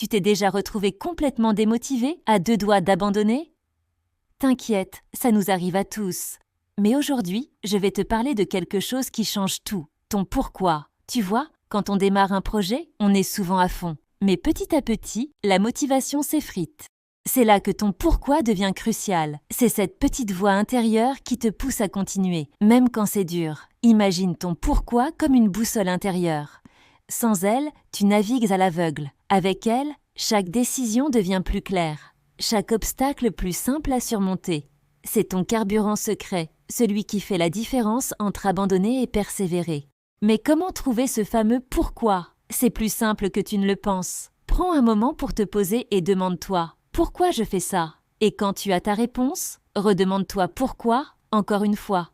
Tu t'es déjà retrouvé complètement démotivé, à deux doigts d'abandonner? T'inquiète, ça nous arrive à tous. Mais aujourd'hui, je vais te parler de quelque chose qui change tout, ton pourquoi. Tu vois, quand on démarre un projet, on est souvent à fond. Mais petit à petit, la motivation s'effrite. C'est là que ton pourquoi devient crucial. C'est cette petite voix intérieure qui te pousse à continuer, même quand c'est dur. Imagine ton pourquoi comme une boussole intérieure. Sans elle, tu navigues à l'aveugle. Avec elle, chaque décision devient plus claire, chaque obstacle plus simple à surmonter. C'est ton carburant secret, celui qui fait la différence entre abandonner et persévérer. Mais comment trouver ce fameux pourquoi? C'est plus simple que tu ne le penses. Prends un moment pour te poser et demande-toi « Pourquoi je fais ça ?» Et quand tu as ta réponse, redemande-toi pourquoi encore une fois.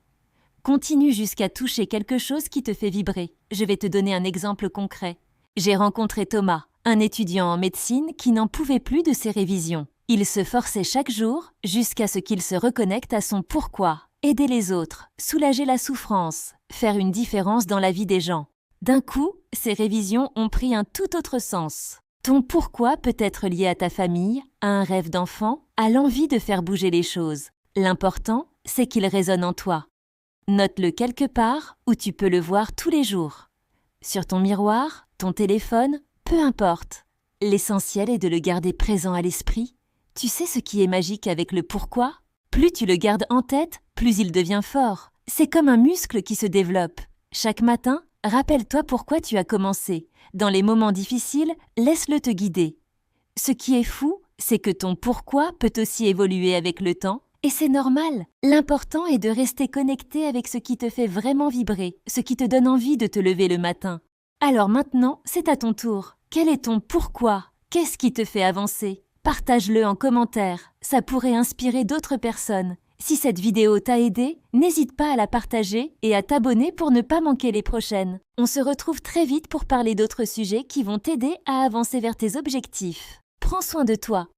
Continue jusqu'à toucher quelque chose qui te fait vibrer. Je vais te donner un exemple concret. J'ai rencontré Thomas, un étudiant en médecine qui n'en pouvait plus de ses révisions. Il se forçait chaque jour jusqu'à ce qu'il se reconnecte à son pourquoi. Aider les autres, soulager la souffrance, faire une différence dans la vie des gens. D'un coup, ses révisions ont pris un tout autre sens. Ton pourquoi peut être lié à ta famille, à un rêve d'enfant, à l'envie de faire bouger les choses. L'important, c'est qu'il résonne en toi. Note-le quelque part où tu peux le voir tous les jours. Sur ton miroir, ton téléphone, peu importe. L'essentiel est de le garder présent à l'esprit. Tu sais ce qui est magique avec le pourquoi? Plus tu le gardes en tête, plus il devient fort. C'est comme un muscle qui se développe. Chaque matin, rappelle-toi pourquoi tu as commencé. Dans les moments difficiles, laisse-le te guider. Ce qui est fou, c'est que ton pourquoi peut aussi évoluer avec le temps, et c'est normal. L'important est de rester connecté avec ce qui te fait vraiment vibrer, ce qui te donne envie de te lever le matin. Alors maintenant, c'est à ton tour. Quel est ton pourquoi? Qu'est-ce qui te fait avancer? Partage-le en commentaire, ça pourrait inspirer d'autres personnes. Si cette vidéo t'a aidé, n'hésite pas à la partager et à t'abonner pour ne pas manquer les prochaines. On se retrouve très vite pour parler d'autres sujets qui vont t'aider à avancer vers tes objectifs. Prends soin de toi